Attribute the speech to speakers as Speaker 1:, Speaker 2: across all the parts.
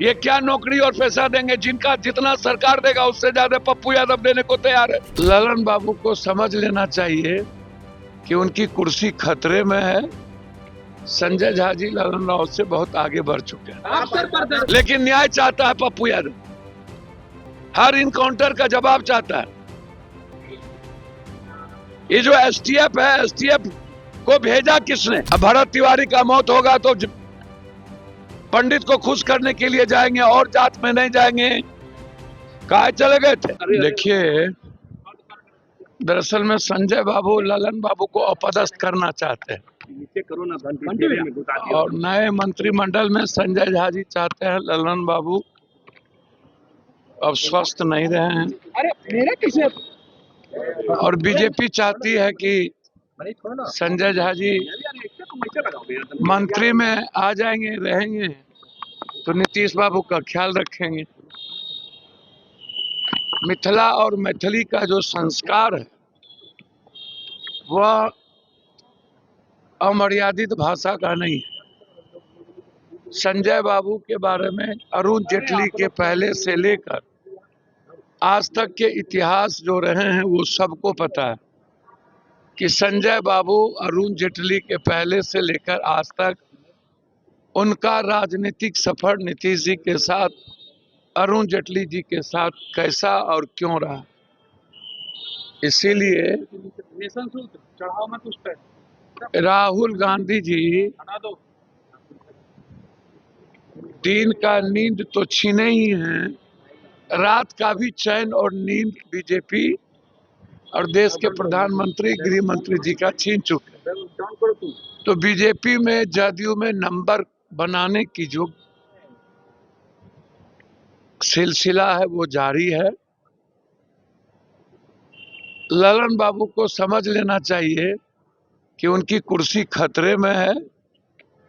Speaker 1: ये क्या नौकरी और पैसा देंगे? जिनका जितना सरकार देगा उससे ज्यादा पप्पू यादव देने को तैयार है। ललन बाबू को समझ लेना चाहिए कि उनकी कुर्सी खतरे में है। संजय झा जी ललन राव से बहुत आगे बढ़ चुके हैं, लेकिन न्याय चाहता है पप्पू यादव। हर इनकाउंटर का जवाब चाहता है। ये जो एसटीएफ है, एसटीएफ को भेजा किसने? अब भरत तिवारी का मौत होगा तो पंडित को खुश करने के लिए जाएंगे और जात में नहीं जाएंगे। कहाँ चले गए थे? देखिए, दरअसल में संजय बाबू ललन बाबू को अपदस्थ करना चाहते हैं और नए मंत्रिमंडल में संजय झा जी चाहते हैं ललन बाबू अब स्वस्थ नहीं रहे हैं। अरे मेरा किसे? और बीजेपी चाहती है कि संजय झा जी मंत्री में आ जाएंगे, रहेंगे तो नीतीश बाबू का ख्याल रखेंगे। मिथिला और मैथिली का जो संस्कार है वह अमर्यादित भाषा का नहीं है। संजय बाबू के बारे में अरुण जेटली के पहले से लेकर आज तक के इतिहास जो रहे हैं वो सबको पता है कि संजय बाबू अरुण जेटली के पहले से लेकर आज तक उनका राजनीतिक सफर नीतीश जी के साथ, अरुण जेटली जी के साथ कैसा और क्यों रहा। इसीलिए राहुल गांधी जी दिन का नींद तो छीने ही हैं, रात का भी चैन और नींद बीजेपी और देश के प्रधानमंत्री गृह मंत्री जी का छीन चुके। तो बीजेपी में, जदयू में नंबर बनाने की जो सिलसिला है वो जारी है। ललन बाबू को समझ लेना चाहिए कि उनकी कुर्सी खतरे में है।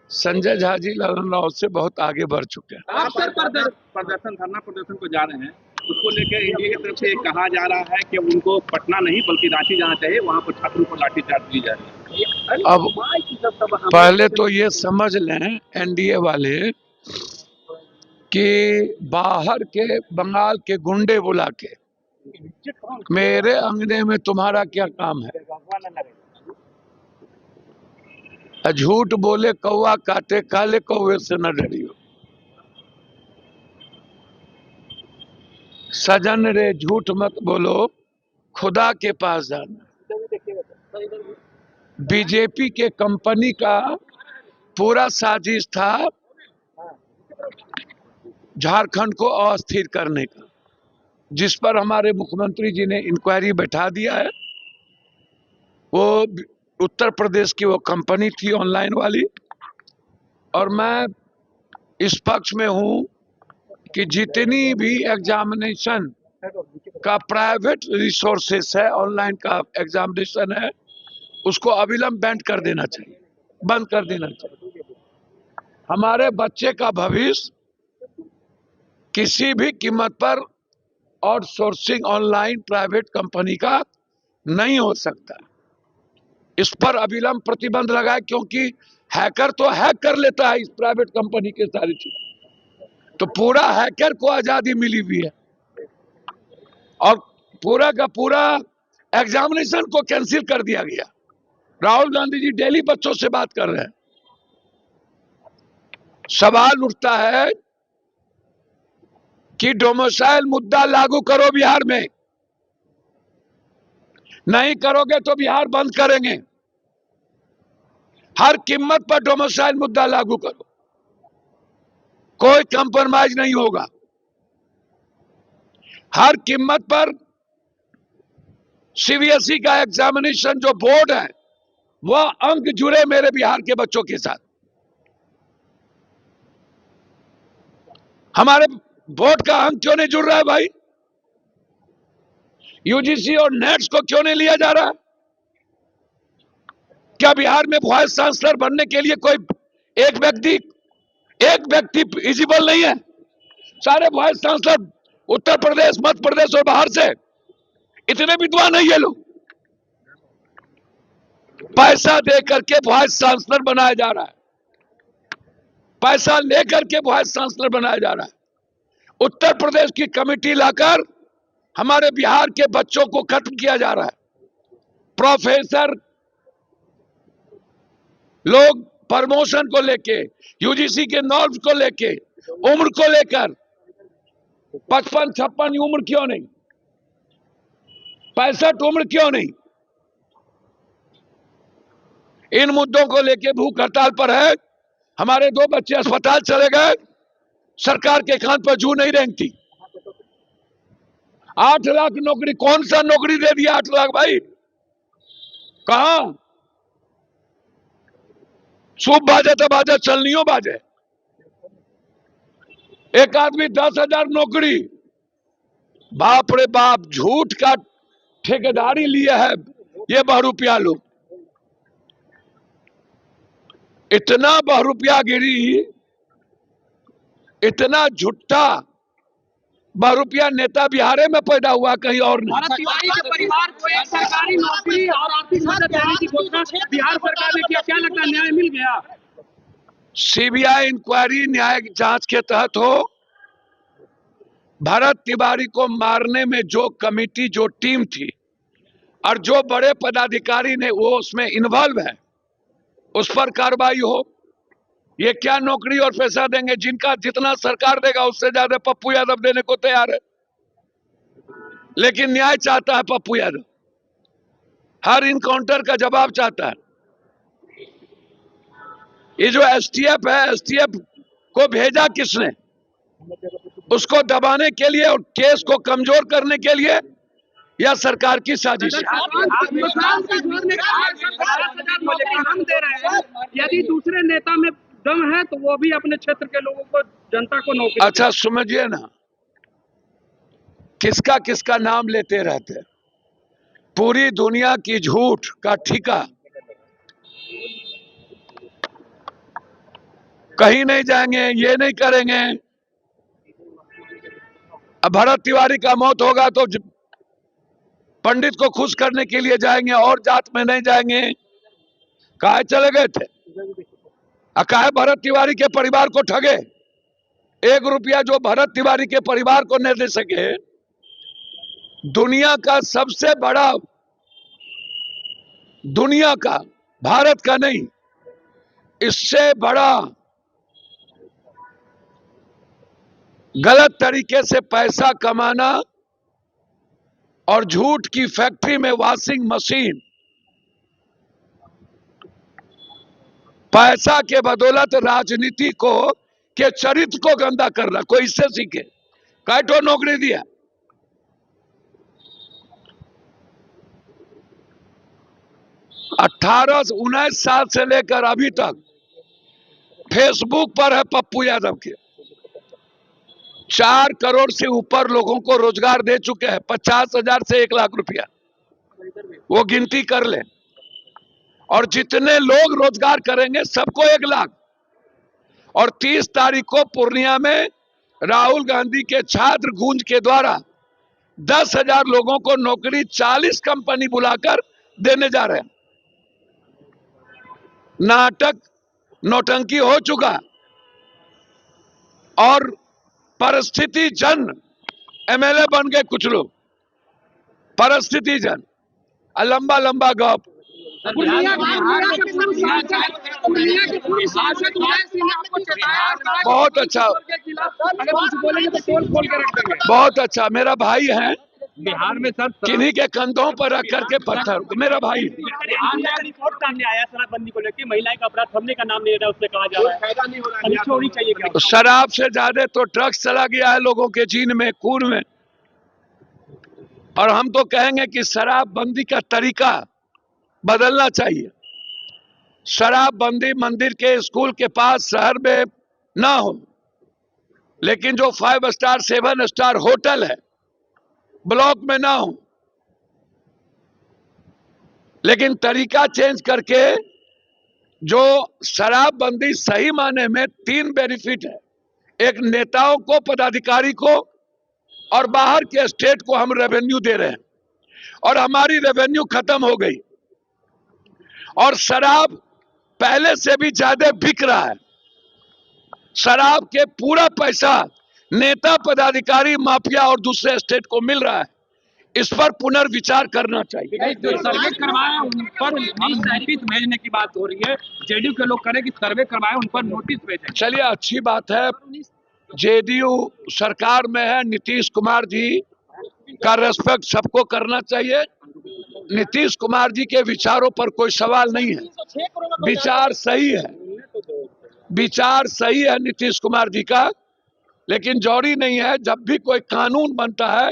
Speaker 1: संजय झा जी ललन राव से बहुत आगे बढ़ चुके हैं।
Speaker 2: आप सर प्रदर्शन, धरना प्रदर्शन को जा रहे हैं, उसको लेकर एनडीए की तरफ से कहा जा रहा है कि उनको पटना नहीं बल्कि रांची जाना चाहिए, वहां पर छात्रों पर लाठीचार्ज की जा रही है।
Speaker 1: अब पहले तो ये समझ लें एनडीए वाले कि बाहर के बंगाल के गुंडे बुला के मेरे अंगने में तुम्हारा क्या काम है? झूठ बोले कौवा काटे, काले कौवे से न डरियो। सजन रे झूठ मत बोलो, खुदा के पास जाना। बीजेपी के कंपनी का पूरा साजिश था झारखंड को अस्थिर करने का, जिस पर हमारे मुख्यमंत्री जी ने इंक्वायरी बैठा दिया है। वो उत्तर प्रदेश की वो कंपनी थी ऑनलाइन वाली, और मैं इस पक्ष में हूं कि जितनी भी एग्जामिनेशन का प्राइवेट रिसोर्सेस है, ऑनलाइन का एग्जामिनेशन है, उसको अविलंब बैंड कर देना चाहिए, बंद कर देना चाहिए। हमारे बच्चे का भविष्य किसी भी कीमत पर आउटसोर्सिंग ऑनलाइन प्राइवेट कंपनी का नहीं हो सकता। इस पर अविलंब प्रतिबंध लगाए, क्योंकि हैकर तो हैक कर लेता है इस प्राइवेट कंपनी के सारी चीज। तो पूरा हैकर को आजादी मिली हुई है और पूरा का पूरा एग्जामिनेशन को कैंसिल कर दिया गया। राहुल गांधी जी डेली बच्चों से बात कर रहे हैं। सवाल उठता है कि डोमिसाइल मुद्दा लागू करो बिहार में, नहीं करोगे तो बिहार बंद करेंगे। हर कीमत पर डोमिसाइल मुद्दा लागू करो, कोई कंप्रोमाइज नहीं होगा। हर कीमत पर सीबीएसई का एग्जामिनेशन जो बोर्ड है वह अंक जुड़े मेरे बिहार के बच्चों के साथ। हमारे बोर्ड का अंक क्यों नहीं जुड़ रहा है भाई? यूजीसी और नेट्स को क्यों नहीं लिया जा रहा? क्या बिहार में वाइस चांसलर बनने के लिए कोई एक व्यक्ति एलिजिबल नहीं है? सारे वाइस चांसलर उत्तर प्रदेश, मध्य प्रदेश और बाहर से। इतने विद्वान है ये लोग। पैसा दे करके वाइस चांसलर बनाया जा रहा है, पैसा लेकर के वाइस चांसलर बनाया जा रहा है। उत्तर प्रदेश की कमेटी लाकर हमारे बिहार के बच्चों को खत्म किया जा रहा है। प्रोफेसर लोग प्रमोशन को लेके, यूजीसी के नॉर्म्स को लेके, उम्र को लेकर 55-56 उम्र क्यों नहीं, 65 उम्र क्यों नहीं, इन मुद्दों को लेके भूख हड़ताल पर है। हमारे 2 बच्चे अस्पताल चले गए, सरकार के कान पर जू नहीं रेंगती। 8 लाख नौकरी, कौन सा नौकरी दे दिया 8 लाख भाई? कहां? सूप बाजे तो बाजे, चलनियों बाजे। एक आदमी 10,000 नौकरी, बाप रे बाप, झूठ का ठेकेदारी लिया है ये बहुरूपिया लोग। इतना बहुरूपियागिरी, इतना झूठा बहुरूपिया नेता बिहार में पैदा हुआ, कहीं और नहीं।
Speaker 2: भरत तिवारी के परिवार को एक सरकारी नौकरी और आर्थिक मदद देने की घोषणा बिहार सरकार ने किया, क्या लगता है न्याय मिल गया?
Speaker 1: सीबीआई इंक्वायरी न्यायिक जांच के तहत हो। भरत तिवारी को मारने में जो कमेटी, जो टीम थी और जो बड़े पदाधिकारी ने वो उसमें इन्वॉल्व है, उस पर कार्रवाई हो। ये क्या नौकरी और पैसा देंगे? जिनका जितना सरकार देगा उससे ज्यादा पप्पू यादव देने को तैयार है, लेकिन न्याय चाहता है पप्पू यादव, हर इनकाउंटर का जवाब चाहता है। ये जो एसटीएफ है, एसटीएफ को भेजा किसने? उसको दबाने के लिए और केस को कमजोर करने के लिए, या सरकार की साजिश है?
Speaker 2: यदि दूसरे नेता में दम है तो वो भी अपने क्षेत्र के लोगों को, जनता को नौकरी।
Speaker 1: अच्छा समझिए ना, किसका किसका नाम लेते रहते हैं। पूरी दुनिया की झूठ का ठिका, कहीं नहीं जाएंगे, ये नहीं करेंगे। अब भरत तिवारी का मौत होगा तो पंडित को खुश करने के लिए जाएंगे और जात में नहीं जाएंगे। काहे चले गए थे? काहे भरत तिवारी के परिवार को ठगे? 1 रुपया जो भरत तिवारी के परिवार को नहीं दे सके, दुनिया का सबसे बड़ा, दुनिया का, भारत का नहीं, इससे बड़ा गलत तरीके से पैसा कमाना और झूठ की फैक्ट्री में वॉशिंग मशीन, पैसा के बदौलत राजनीति को, के चरित्र को गंदा करना, कोई इससे सीखे। काटो नौकरी दिया। अठारह 19 साल से लेकर अभी तक फेसबुक पर है पप्पू यादव के 4 करोड़ से ऊपर लोगों को रोजगार दे चुके हैं। 50,000 से 1 लाख रुपया, वो गिनती कर ले। और जितने लोग रोजगार करेंगे सबको 1 लाख। और 30 तारीख को पूर्णिया में राहुल गांधी के छात्र गूंज के द्वारा 10,000 लोगों को नौकरी 40 कंपनी बुलाकर देने जा रहे हैं। नाटक, नौटंकी हो चुका। और परिस्थिति जन एमएलए बन गए कुछ लोग, परिस्थिति जन। लंबा लंबा गप। बहुत अच्छा, बहुत अच्छा। मेरा भाई है
Speaker 2: बिहार में सर,
Speaker 1: किन्हीं के कंधों पर रख करके पत्थर, मेरा भाई।
Speaker 2: रिपोर्ट सामने आया शराबबंदी को लेकर, महिलाएं का अपराध थमने का नाम नहीं ले रहा, उससे कहा जा रहा है समीक्षा होनी चाहिए क्या?
Speaker 1: तो शराब से ज्यादा तो ड्रग्स चला गया है लोगों के जीन में, खून में। और हम तो कहेंगे कि शराबबंदी का तरीका बदलना चाहिए। शराबबंदी मंदिर के, स्कूल के पास, शहर में ना हो, लेकिन जो 5 स्टार 7 स्टार होटल है ब्लॉक में ना हो। लेकिन तरीका चेंज करके, जो शराबबंदी सही माने में 3 बेनिफिट है। एक, नेताओं को, पदाधिकारी को, और बाहर के स्टेट को हम रेवेन्यू दे रहे हैं, और हमारी रेवेन्यू खत्म हो गई। और शराब पहले से भी ज्यादा बिक रहा है। शराब के पूरा पैसा नेता पदाधिकारी माफिया और दूसरे स्टेट को मिल रहा है, इस पर पुनर्विचार करना चाहिए।
Speaker 2: जो सर्वे करवाया उन पर नोटिस भेजने की बात हो रही है, जेडीयू के लोग करें कि सर्वे करवाए उन पर नोटिस भेजें।
Speaker 1: चलिए, अच्छी बात है, जेडीयू सरकार में है, नीतीश कुमार जी का रेस्पेक्ट सबको करना चाहिए। नीतीश कुमार जी के विचारों पर कोई सवाल नहीं है, विचार सही है, विचार सही है नीतीश कुमार जी का, लेकिन जरूरी नहीं है जब भी कोई कानून बनता है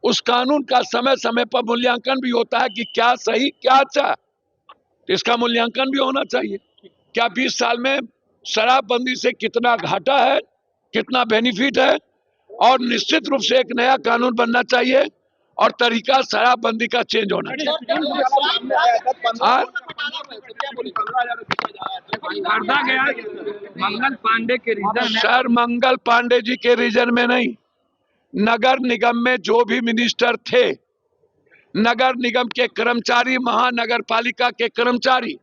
Speaker 1: उस कानून का समय समय पर मूल्यांकन भी होता है कि क्या सही क्या अच्छा, इसका मूल्यांकन भी होना चाहिए। क्या 20 साल में शराबबंदी से कितना घाटा है, कितना बेनिफिट है, और निश्चित रूप से एक नया कानून बनना चाहिए और तरीका शराबबंदी का चेंज होना चाहिए।
Speaker 2: मंगल पांडे के रीजन
Speaker 1: सर, मंगल पांडे जी के रीजन में नहीं, नगर निगम में जो भी मिनिस्टर थे, नगर निगम के कर्मचारी, महानगर पालिका के कर्मचारी,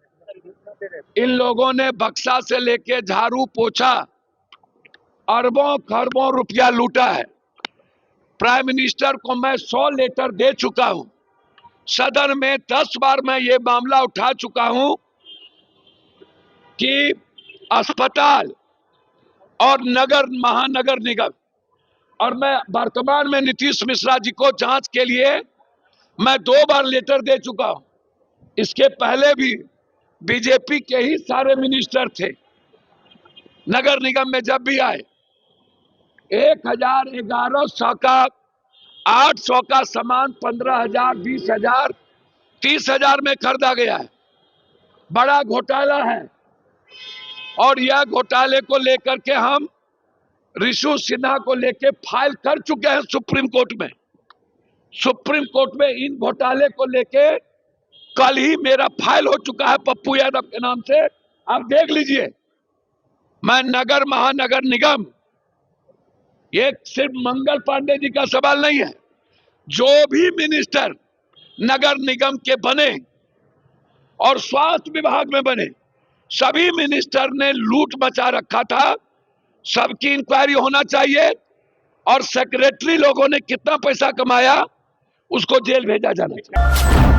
Speaker 1: इन लोगों ने बक्सा से लेके झाड़ू पोछा अरबों खरबों रुपया लूटा है। प्राइम मिनिस्टर को मैं 100 लेटर दे चुका हूं, सदन में 10 बार मैं ये मामला उठा चुका हूं कि अस्पताल और नगर महानगर निगम, और मैं वर्तमान में नीतीश मिश्रा जी को जांच के लिए मैं 2 बार लेटर दे चुका हूं। इसके पहले भी बीजेपी के ही सारे मिनिस्टर थे, नगर निगम में जब भी आए 1100 का 800 का सामान 15,000, 20,000, 30,000 में खरीदा गया है। बड़ा घोटाला है, और यह घोटाले को लेकर के हम रिशु सिन्हा को लेके फाइल कर चुके हैं सुप्रीम कोर्ट में। सुप्रीम कोर्ट में इन घोटाले को लेके कल ही मेरा फाइल हो चुका है पप्पू यादव के नाम से, आप देख लीजिए। मैं नगर महानगर निगम, ये सिर्फ मंगल पांडे जी का सवाल नहीं है, जो भी मिनिस्टर नगर निगम के बने और स्वास्थ्य विभाग में बने, सभी मिनिस्टर ने लूट मचा रखा था। सबकी इंक्वायरी होना चाहिए, और सेक्रेटरी लोगों ने कितना पैसा कमाया उसको जेल भेजा जाना चाहिए।